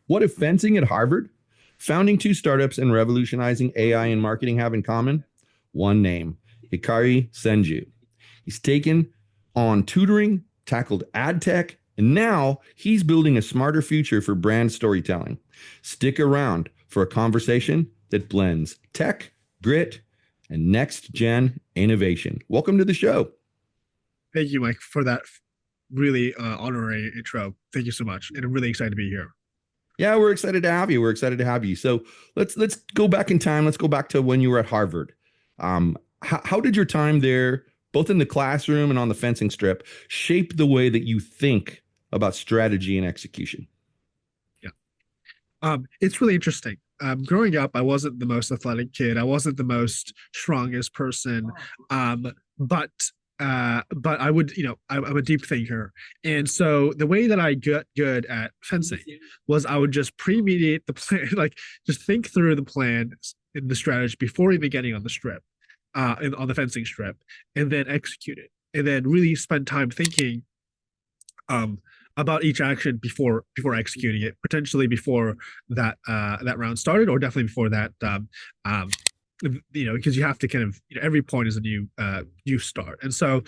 What if fencing at Harvard, founding two startups, and revolutionizing AI in marketing have in common? One name, Hikari Senju. He's taken on tutoring, tackled ad tech, and now he's building a smarter future for brand storytelling. Stick around for a conversation that blends tech, grit, and next gen innovation. Welcome to the show. Thank you, Mike, for that really honorary intro. Thank you so much, and I'm really excited to be here. Yeah, we're excited to have you. We're excited to have you. So let's go back in time. Let's go back to when you were at Harvard. How did your time there, both in the classroom and on the fencing strip, shape the way that you think about strategy and execution? Yeah, it's really interesting. Growing up, I wasn't the most athletic kid. I wasn't the most strongest person, but but I would, I'm a deep thinker, and so the way that I got good at fencing was I would just premeditate the plan, like just think through the plan and the strategy before even getting on the strip, on the fencing strip, and then execute it, and then really spend time thinking, um, about each action before executing it, potentially before that round started, or definitely before that. Um, because you have to kind of, every point is a new start, and so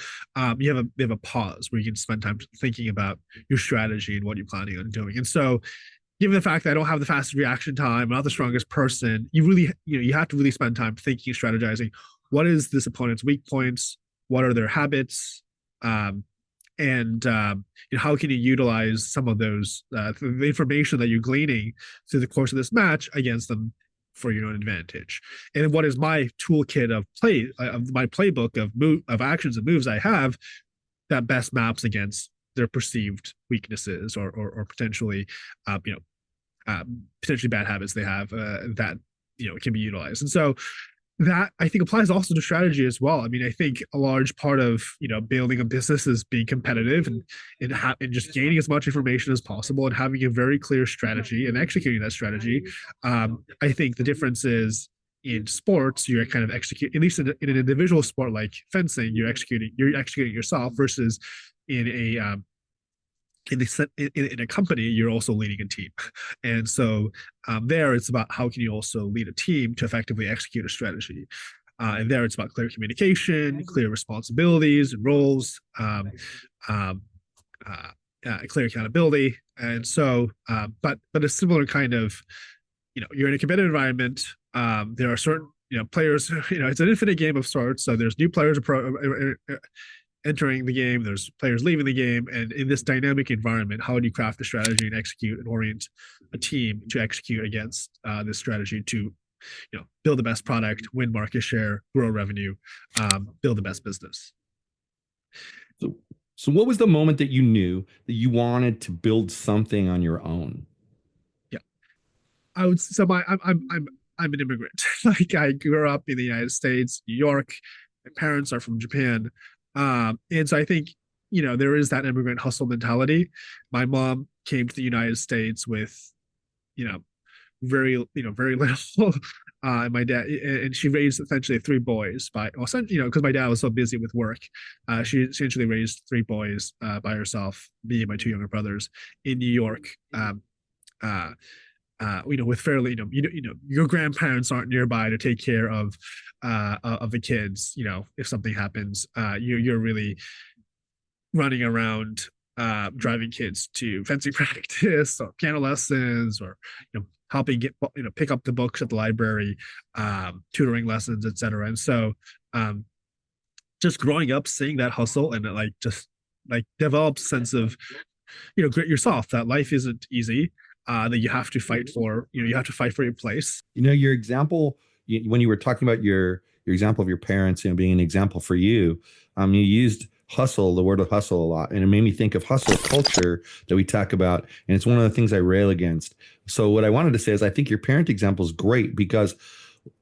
you have a pause where you can spend time thinking about your strategy and what you're planning on doing. And so, given the fact that I don't have the fastest reaction time, I'm not the strongest person, you really, you have to really spend time thinking, strategizing. What is this opponent's weak points? What are their habits? And how can you utilize some of those the information that you're gleaning through the course of this match against them for your own advantage? And what is my toolkit of my playbook of actions and moves I have that best maps against their perceived weaknesses, or potentially potentially bad habits they have, that can be utilized. And so that, I think, applies also to strategy as well. I mean, I think a large part of building a business is being competitive, and just gaining as much information as possible and having a very clear strategy and executing that strategy. I think the difference is, in sports, you're kind of execute, at least in an individual sport like fencing, you're executing yourself, versus in a in a company, you're also leading a team. And so there, it's about how can you also lead a team to effectively execute a strategy. And there, it's about clear communication, clear responsibilities and roles, um, clear accountability. And so, but a similar kind of, you're in a competitive environment. There are certain players. It's an infinite game of sorts. So there's new players entering the game, there's players leaving the game, and in this dynamic environment, how do you craft a strategy and execute and orient a team to execute against this strategy to build the best product, win market share, grow revenue, build the best business. So what was the moment that you knew that you wanted to build something on your own? Yeah, I would. So I'm an immigrant. Like, I grew up in the United States, New York. My parents are from Japan. And so I think, there is that immigrant hustle mentality. My mom came to the United States with, very little. And my dad, and she raised essentially three boys because my dad was so busy with work. She essentially raised three boys by herself, me and my two younger brothers, in New York. With fairly, your grandparents aren't nearby to take care of the kids. If something happens, you're really running around, driving kids to fencing practice or piano lessons, or helping pick up the books at the library, tutoring lessons, etc. And so, just growing up seeing that hustle, and just develop a sense of grit yourself, that life isn't easy, that you have to fight for, you have to fight for your place. Your example, when you were talking about your example of your parents, being an example for you, you used hustle, the word of hustle, a lot. And it made me think of hustle culture that we talk about. And it's one of the things I rail against. So what I wanted to say is, I think your parent example is great, because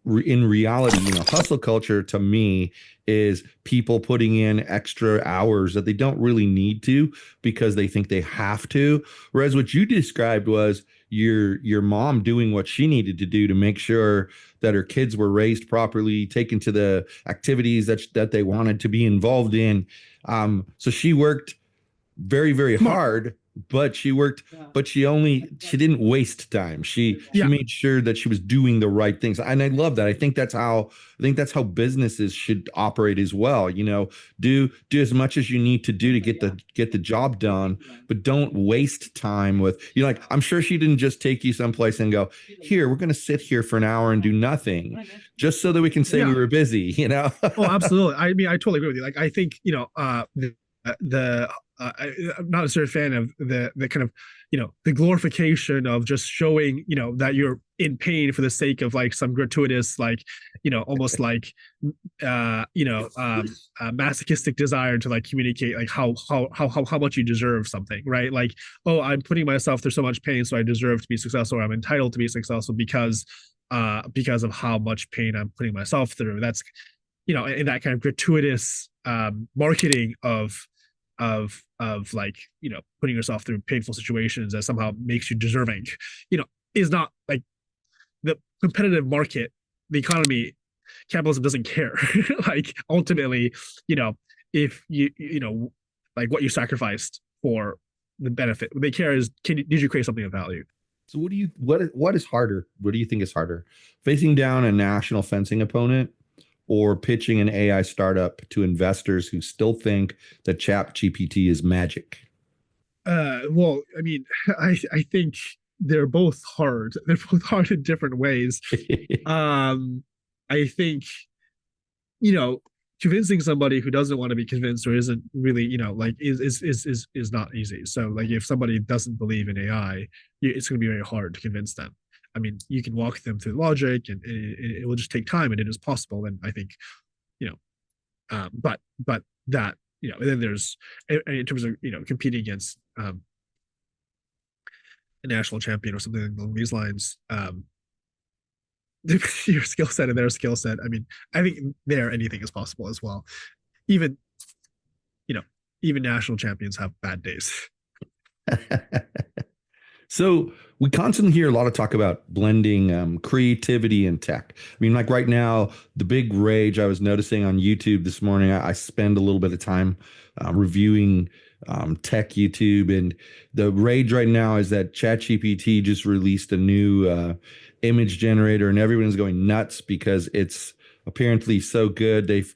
in reality, hustle culture to me is people putting in extra hours that they don't really need to because they think they have to. Whereas what you described was your mom doing what she needed to do to make sure that her kids were raised properly, taken to the activities that they wanted to be involved in. So she worked very, very Smart. hard but she worked, but she didn't waste time. She Yeah, made sure that she was doing the right things. And I love that. I think that's how businesses should operate as well. Do as much as you need to do to get the job done, but don't waste time with, like, I'm sure she didn't just take you someplace and go, here, we're going to sit here for an hour and do nothing just so that we can say we yeah. were busy. Oh, absolutely. I mean, I totally agree with you. Like, I think the I'm not necessarily a fan of the kind of the glorification of just showing that you're in pain for the sake of like some gratuitous like almost like masochistic desire to like communicate like how much you deserve something, right? Like, oh, I'm putting myself through so much pain, so I deserve to be successful, or I'm entitled to be successful because of how much pain I'm putting myself through. That's in that kind of gratuitous marketing of like putting yourself through painful situations that somehow makes you deserving, is not like the competitive market, the economy, capitalism doesn't care. Like ultimately, if like what you sacrificed for the benefit, what they care is did you create something of value? So what is harder? What do you think is harder? Facing down a national fencing opponent or pitching an AI startup to investors who still think that ChatGPT is magic? Well, I mean, I think they're both hard. They're both hard in different ways. I think you know convincing somebody who doesn't want to be convinced or isn't really like is not easy. So like if somebody doesn't believe in AI, it's going to be very hard to convince them. I mean, you can walk them through logic, and it will just take time, and it is possible. And I think you know, but that and then there's in terms of competing against a national champion or something along these lines. Your skill set and their skill set. I mean, I think there anything is possible as well. Even you know, even national champions have bad days. So we constantly hear a lot of talk about blending creativity and tech. I mean, like right now, the big rage I was noticing on YouTube this morning, I spend a little bit of time reviewing tech YouTube, and the rage right now is that ChatGPT just released a new image generator, and everyone's going nuts because it's apparently so good. They've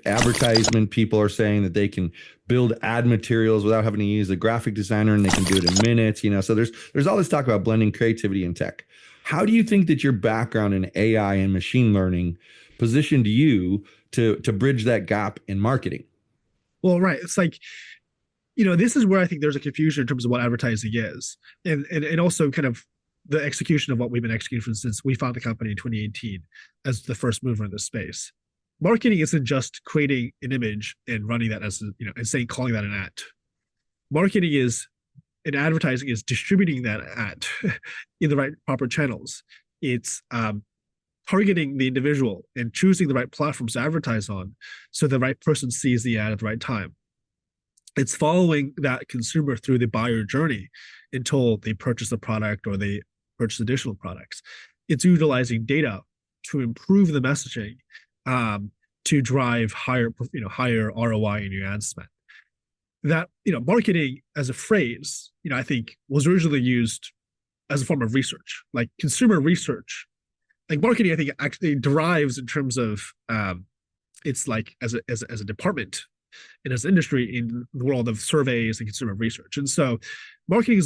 advertisement people are saying that they can build ad materials without having to use a graphic designer, and they can do it in minutes. So there's all this talk about blending creativity and tech. How do you think that your background in AI and machine learning positioned you to bridge that gap in marketing? Well, right. It's like this is where I think there's a confusion in terms of what advertising is, and also kind of the execution of what we've been executing since we found the company in 2018 as the first mover in this space. Marketing isn't just creating an image and running that as and calling that an ad. Marketing is and advertising is distributing that ad in the right proper channels. It's targeting the individual and choosing the right platforms to advertise on so the right person sees the ad at the right time. It's following that consumer through the buyer journey until they purchase the product or they purchase additional products. It's utilizing data to improve the messaging, to drive higher ROI in your ad spend. That marketing as a phrase, I think was originally used as a form of research, like consumer research. Like marketing, I think actually derives in terms of it's like as a department and as an industry in the world of surveys and consumer research. And so marketing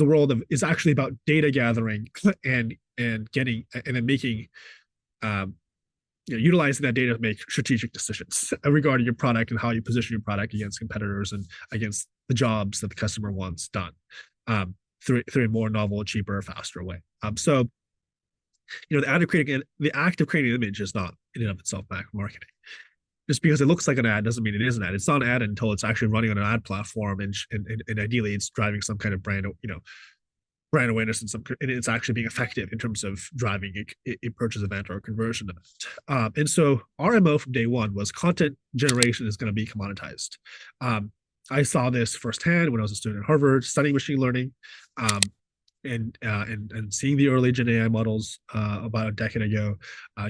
is actually about data gathering and getting and then making utilizing that data to make strategic decisions regarding your product and how you position your product against competitors and against the jobs that the customer wants done through a more novel, cheaper, faster way. So the act of creating an image is not in and of itself marketing. Just because it looks like an ad doesn't mean it is an ad. It's not an ad until it's actually running on an ad platform, and ideally it's driving some kind of brand awareness and it's actually being effective in terms of driving a purchase event or a conversion event. And so our MO from day one was content generation is going to be commoditized. I saw this firsthand when I was a student at Harvard studying machine learning. and seeing the early Gen AI models about a decade ago,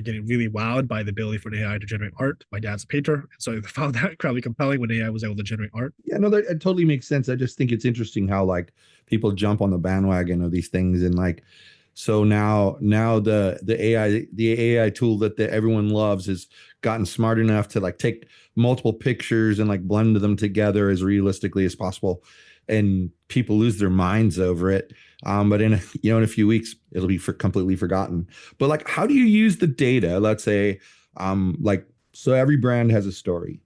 getting really wowed by the ability for an AI to generate art. My dad's a painter, and so I found that incredibly compelling when AI was able to generate art. Yeah, no, that it totally makes sense. I just think it's interesting how like people jump on the bandwagon of these things, and like so now the AI tool that everyone loves has gotten smart enough to like take multiple pictures and like blend them together as realistically as possible, and people lose their minds over it. But in in a few weeks it'll be completely forgotten. But like, how do you use the data? Let's say, like, so every brand has a story.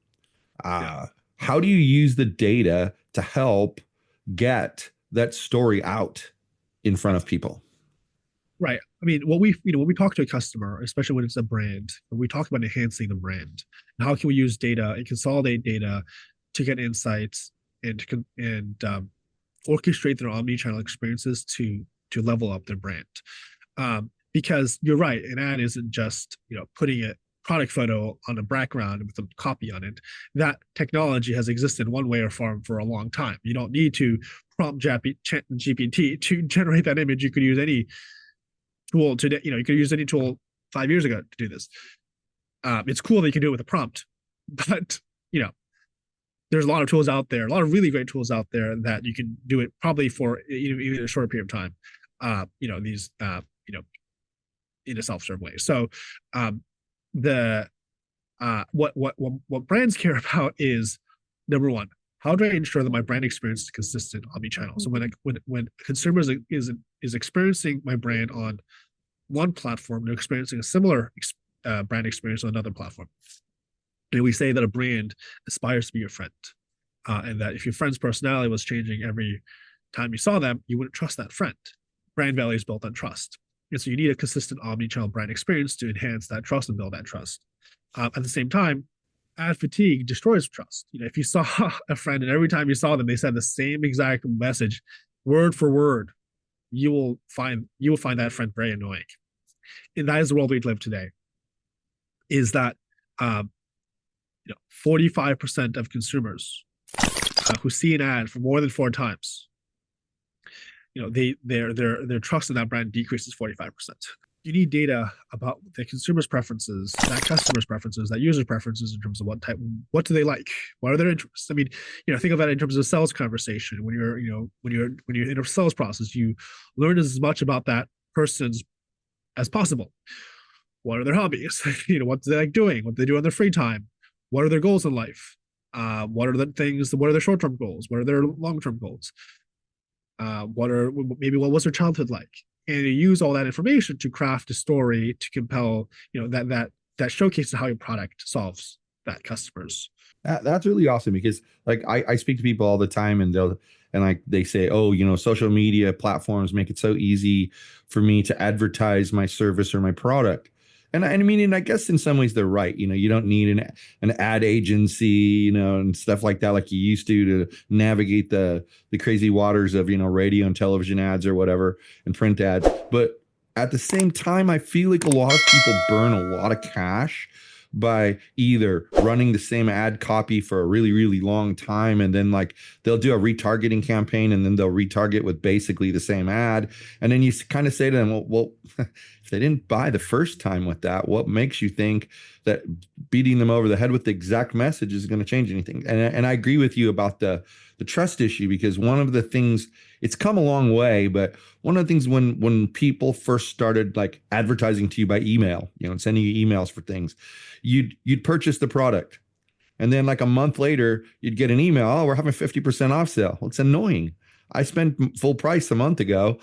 Yeah. How do you use the data to help get that story out in front of people? Right. I mean, what we when we talk to a customer, especially when it's a brand, we talk about enhancing the brand. And how can we use data and consolidate data to get insights and orchestrate their omni-channel experiences to level up their brand? Because you're right, an ad isn't just putting a product photo on a background with a copy on it. That technology has existed one way or form for a long time. You don't need to prompt GPT to generate that image. You could use any tool today. You could use any tool 5 years ago to do this. It's cool that you can do it with a prompt, but there's a lot of tools out there, a lot of really great tools out there that you can do it probably for even a shorter period of time. These in a self-serve way. So the what brands care about is, number one, how do I ensure that my brand experience is consistent omni-channel? So when consumers is experiencing my brand on one platform, they're experiencing a similar brand experience on another platform. And we say that a brand aspires to be your friend, and that if your friend's personality was changing every time you saw them, you wouldn't trust that friend. Brand value is built on trust. And so you need a consistent omni-channel brand experience to enhance that trust and build that trust. At the same time, ad fatigue destroys trust. If you saw a friend and every time you saw them, they said the same exact message, word for word, you will find that friend very annoying. And that is the world we live today. Is that 45% of consumers who see an ad for more than 4 times, their trust in that brand decreases 45%. You need data about the consumer's preferences, that customer's preferences, that user's preferences in terms of what do they like, what are their interests. I mean, think of that in terms of a sales conversation. When you're in a sales process, you learn as much about that person's as possible. What are their hobbies? What do they like doing? What do they do on their free time? What are their goals in life? What are their short-term goals? What are their long-term goals? What was their childhood like? And you use all that information to craft a story to compel, that showcases how your product solves that customer's. That's really awesome, because like I speak to people all the time, and they say, oh, social media platforms make it so easy for me to advertise my service or my product. And I mean, and I guess in some ways they're right. You don't need an ad agency, and stuff like that, like you used to navigate the crazy waters of, radio and television ads or whatever, and print ads. But at the same time, I feel like a lot of people burn a lot of cash by either running the same ad copy for a really, really long time, and then like they'll do a retargeting campaign, and then they'll retarget with basically the same ad. And then you kind of say to them, well, if they didn't buy the first time with that, what makes you think that beating them over the head with the exact message is going to change anything? And I agree with you about the trust issue, because one of the things, it's come a long way, but one of the things when people first started like advertising to you by email, and sending you emails for things, you'd purchase the product, and then like a month later you'd get an email, oh, we're having 50% off sale. Well, it's annoying. I spent full price a month ago.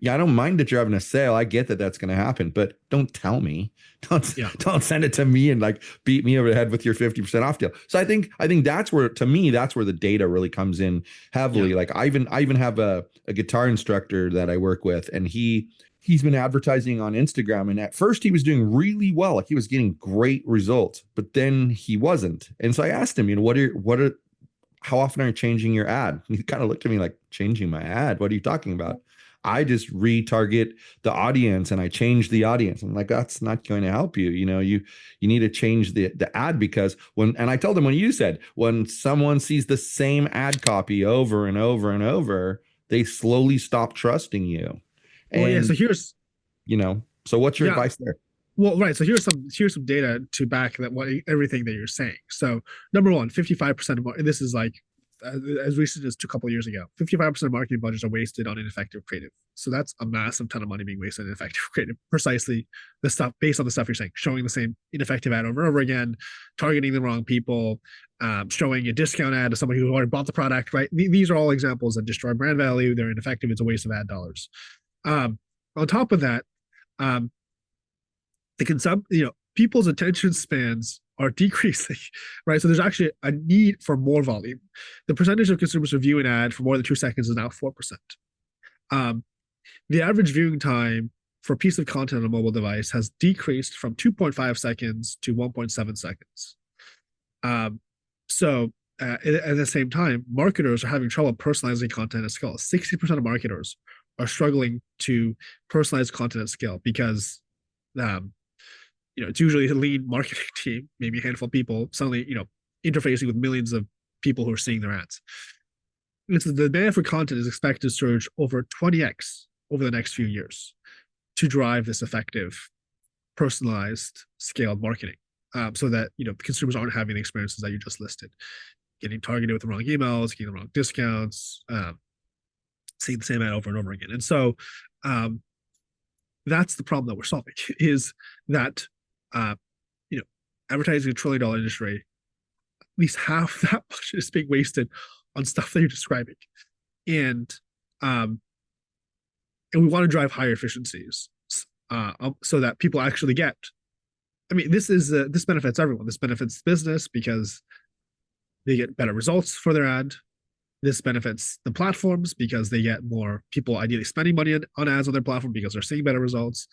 Yeah, I don't mind that you're having a sale. I get that that's going to happen, but don't tell me. Don't send it to me and like beat me over the head with your 50% off deal. So I think that's where, to me, that's where the data really comes in heavily. Yeah. Like I even have a guitar instructor that I work with, and he's been advertising on Instagram, and at first he was doing really well. Like he was getting great results, but then he wasn't. And so I asked him, how often are you changing your ad? And he kind of looked at me like, changing my ad? What are you talking about? I just retarget the audience and I change the audience. I'm like, that's not going to help you. You need to change the ad, because and I told him, when someone sees the same ad copy over and over and over, they slowly stop trusting you. Well, yeah. So And, here's so what's your yeah. advice there? Well, right. So here's some data to back that what everything that you're saying. So number one, 55% of and this is like as recent as a couple of years ago, 55% of marketing budgets are wasted on ineffective creative. So that's a massive ton of money being wasted on ineffective creative. Precisely the stuff based on the stuff you're saying, showing the same ineffective ad over and over again, targeting the wrong people, showing a discount ad to somebody who already bought the product. Right. These are all examples that destroy brand value. They're ineffective. It's a waste of ad dollars. On top of that, um, people's attention spans are decreasing, right? So there's actually a need for more volume. The percentage of consumers who view an ad for more than 2 seconds is now 4%. The average viewing time for a piece of content on a mobile device has decreased from 2.5 seconds to 1.7 seconds. At the same time, marketers are having trouble personalizing content at scale. 60% of marketers are struggling to personalize content at scale because it's usually a lean marketing team, maybe a handful of people, suddenly, interfacing with millions of people who are seeing their ads. The demand for content is expected to surge over 20x over the next few years to drive this effective, personalized, scaled marketing, so that consumers aren't having the experiences that you just listed, getting targeted with the wrong emails, getting the wrong discounts, seeing the same ad over and over again. And so that's the problem that we're solving, is that advertising $1 trillion industry, at least half that much is being wasted on stuff that you're describing, and we want to drive higher efficiencies, so that people actually get. I mean, this benefits everyone. This benefits business because they get better results for their ad. This benefits the platforms because they get more people ideally spending money on ads on their platform because they're seeing better results.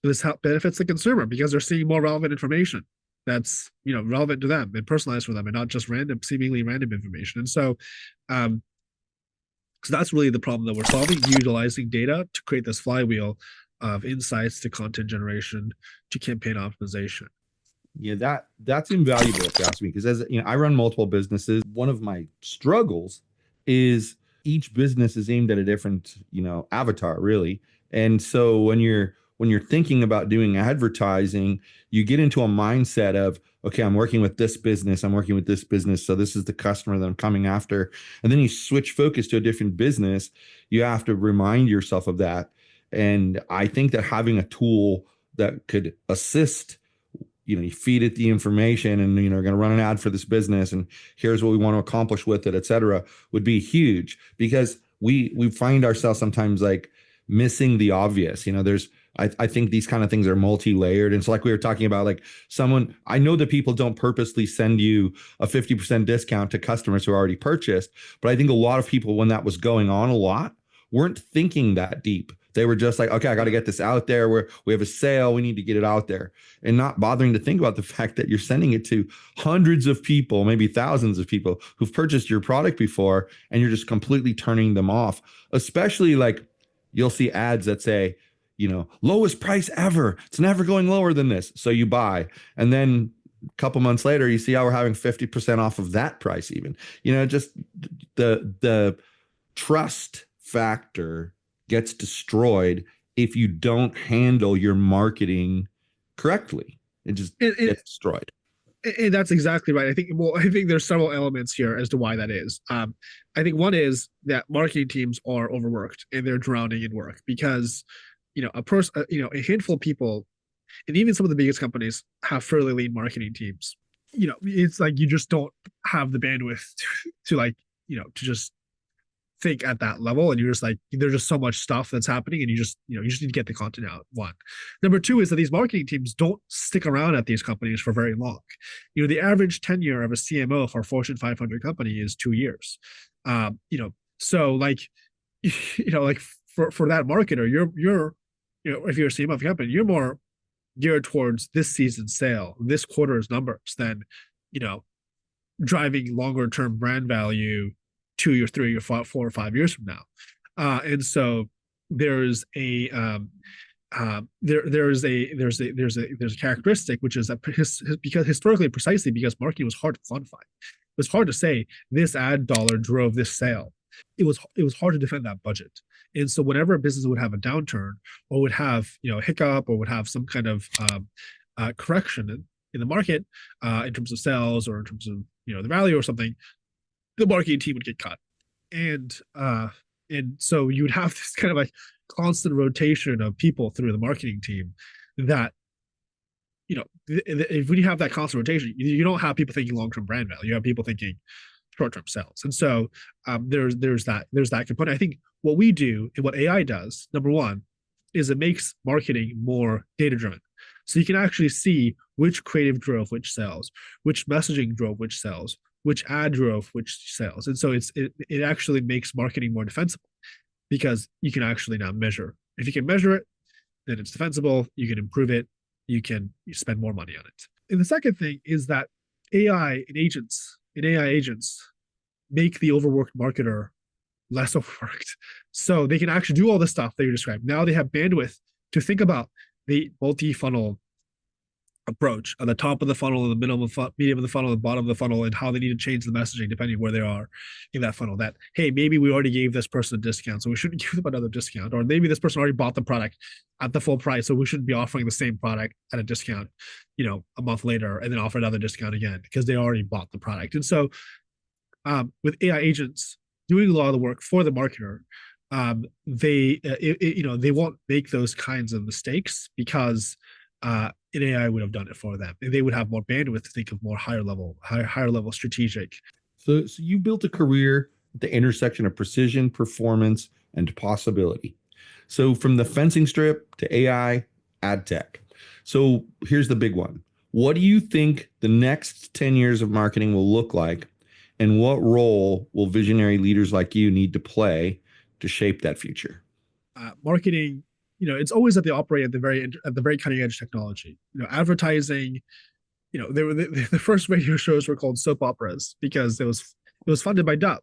This benefits the consumer because they're seeing more relevant information that's relevant to them and personalized for them, and not just seemingly random information. And so that's really the problem that we're solving, utilizing data to create this flywheel of insights to content generation to campaign optimization. Yeah, that's invaluable if you ask me, because as I run multiple businesses. One of my struggles is each business is aimed at a different, avatar, really. And so when you're thinking about doing advertising, you get into a mindset of, okay, I'm working with this business, so this is the customer that I'm coming after. And then you switch focus to a different business. You have to remind yourself of that. And I think that having a tool that could assist, you feed it the information and, we're going to run an ad for this business and here's what we want to accomplish with it, et cetera, would be huge, because we find ourselves sometimes like missing the obvious. I think these kind of things are multi-layered. And so like we were talking about, like I know that people don't purposely send you a 50% discount to customers who already purchased, but I think a lot of people, when that was going on a lot, weren't thinking that deep. They were just like, okay, I got to get this out there. We have a sale. We need to get it out there, and not bothering to think about the fact that you're sending it to hundreds of people, maybe thousands of people who've purchased your product before, and you're just completely turning them off. Especially like you'll see ads that say, lowest price ever. It's never going lower than this. So you buy, and then a couple months later, you see how we're having 50% off of that price even. Just the trust factor gets destroyed if you don't handle your marketing correctly. It just gets destroyed. And that's exactly right. I think there's several elements here as to why that is. I think one is that marketing teams are overworked and they're drowning in work because, a handful of people, and even some of the biggest companies have fairly lean marketing teams. It's like you just don't have the bandwidth to just think at that level, and you're just like, there's just so much stuff that's happening, and you just need to get the content out. One. Number two is that these marketing teams don't stick around at these companies for very long. The average tenure of a CMO for a Fortune 500 company is 2 years. So like, like for that marketer, you're if you're a CMO of a company, you're more geared towards this season's sale, this quarter's numbers, than driving longer term brand value 2 or 3 or 4 or 5 years from now. And so there's a characteristic, which is that because historically, precisely because marketing was hard to quantify, it was hard to say this ad dollar drove this sale. it was hard to defend that budget. And so whenever a business would have a downturn or would have a hiccup or would have some kind of correction in the market in terms of sales or in terms of the value or something, the marketing team would get cut. And so you would have this kind of like constant rotation of people through the marketing team that if when you have that constant rotation, you don't have people thinking long-term brand value. You have people thinking short-term sales. And so there's that component. I think what we do and what AI does, number one, is it makes marketing more data-driven. So you can actually see which creative drove which sales, which messaging drove which sales, which ad drove which sales. And so it actually makes marketing more defensible because you can actually now measure. If you can measure it, then it's defensible. You can improve it. You spend more money on it. And the second thing is that AI agents make the overworked marketer less overworked. So they can actually do all the stuff that you described. Now they have bandwidth to think about the multi-funnel approach on the top of the funnel, in the middle of the medium of the funnel, the bottom of the funnel, and how they need to change the messaging depending on where they are in that funnel. That, hey, maybe we already gave this person a discount, so we shouldn't give them another discount. Or maybe this person already bought the product at the full price, so we shouldn't be offering the same product at a discount, a month later, and then offer another discount again because they already bought the product. And so with AI agents doing a lot of the work for the marketer, they won't make those kinds of mistakes because an AI would have done it for them. And they would have more bandwidth to think of more higher level strategic. So you built a career at the intersection of precision, performance, and possibility. So from the fencing strip to AI, ad tech. So here's the big one. What do you think the next 10 years of marketing will look like? And what role will visionary leaders like you need to play to shape that future? Marketing, it's always that they operate at the very cutting edge technology. Advertising, the first radio shows were called soap operas because it was funded by Dove,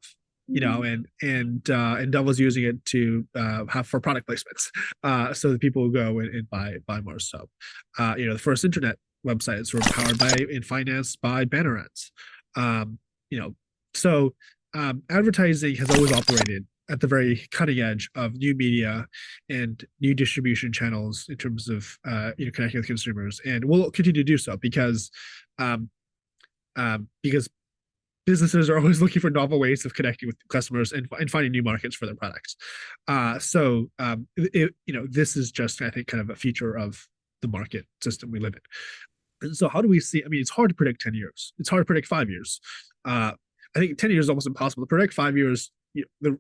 and Dove was using it to have for product placements, so that people would go and buy more soap. The first internet websites were powered by and financed by banner ads. So advertising has always operated at the very cutting edge of new media and new distribution channels in terms of connecting with consumers, and we'll continue to do so because businesses are always looking for novel ways of connecting with customers and finding new markets for their products. This is just, I think, kind of a feature of the market system we live in. And so how do we see? I mean, it's hard to predict 10 years. It's hard to predict 5 years. I think 10 years is almost impossible to predict. 5 years,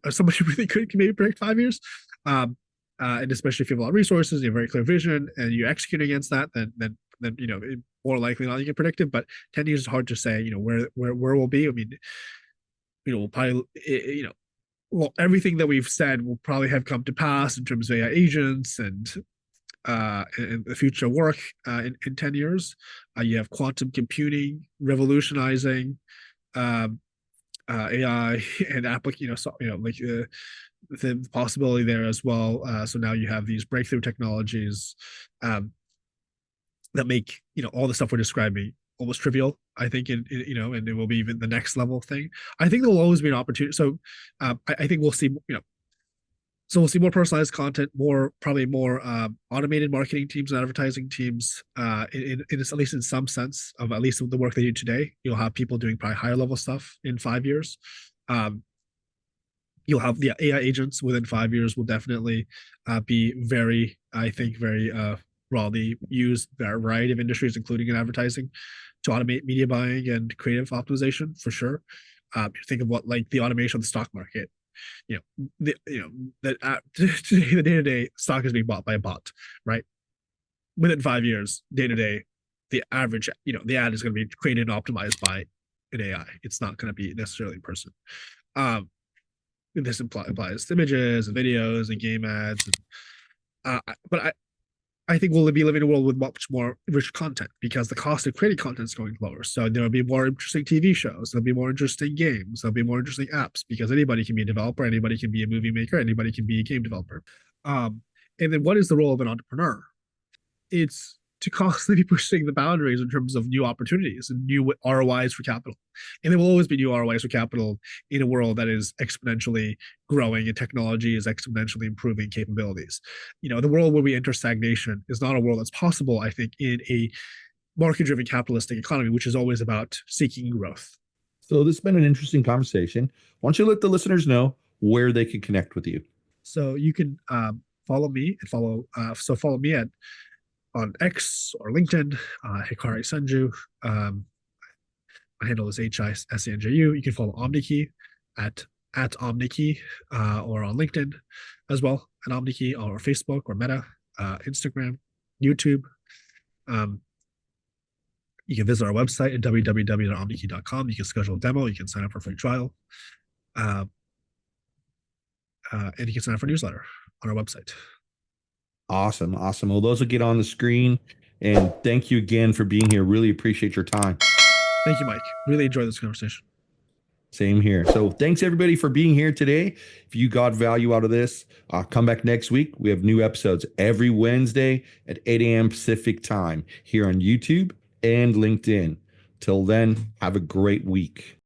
somebody really could maybe predict 5 years. And especially if you have a lot of resources, you have very clear vision, and you execute against that, then more likely not you can predict it. But 10 years is hard to say, where we'll be. I mean, we'll probably, everything that we've said will probably have come to pass in terms of AI agents and the future work in 10 years. You have quantum computing revolutionizing AI and the possibility there as well. So now you have these breakthrough technologies that make all the stuff we're describing almost trivial. I think, and it will be even the next level thing. I think there will always be an opportunity. So I think we'll see So we'll see more personalized content, probably more automated marketing teams and advertising teams. At least in some sense of at least the work they do today, you'll have people doing probably higher level stuff in 5 years. You'll have the AI agents within 5 years will definitely be very broadly used by a variety of industries, including in advertising, to automate media buying and creative optimization for sure. Think of what like the automation of the stock market. The day-to-day stock is being bought by a bot, right? Within 5 years, day-to-day, the average, the ad is going to be created and optimized by an AI. It's not going to be necessarily in person. This applies to images and videos and game ads. But I think we'll be living in a world with much more rich content because the cost of creating content is going lower. So there'll be more interesting TV shows, there'll be more interesting games, there'll be more interesting apps because anybody can be a developer, anybody can be a movie maker, anybody can be a game developer. And then what is the role of an entrepreneur? It's to constantly be pushing the boundaries in terms of new opportunities and new ROIs for capital. And there will always be new ROIs for capital in a world that is exponentially growing and technology is exponentially improving capabilities. The world where we enter stagnation is not a world that's possible, I think, in a market-driven capitalistic economy, which is always about seeking growth. So this has been an interesting conversation. Why don't you let the listeners know where they can connect with you? So you can follow me and follow me on X or LinkedIn, Hikari Senju. My handle is HISENJU. You can follow OmniKey at OmniKey or on LinkedIn as well, at OmniKey or Facebook or Meta, Instagram, YouTube. You can visit our website at www.omnikey.com. You can schedule a demo. You can sign up for a free trial. And you can sign up for a newsletter on our website. Awesome. Awesome. Well, those will get on the screen. And thank you again for being here. Really appreciate your time. Thank you, Mike. Really enjoyed this conversation. Same here. So thanks everybody for being here today. If you got value out of this, come back next week. We have new episodes every Wednesday at 8 a.m. Pacific time here on YouTube and LinkedIn. Till then, have a great week.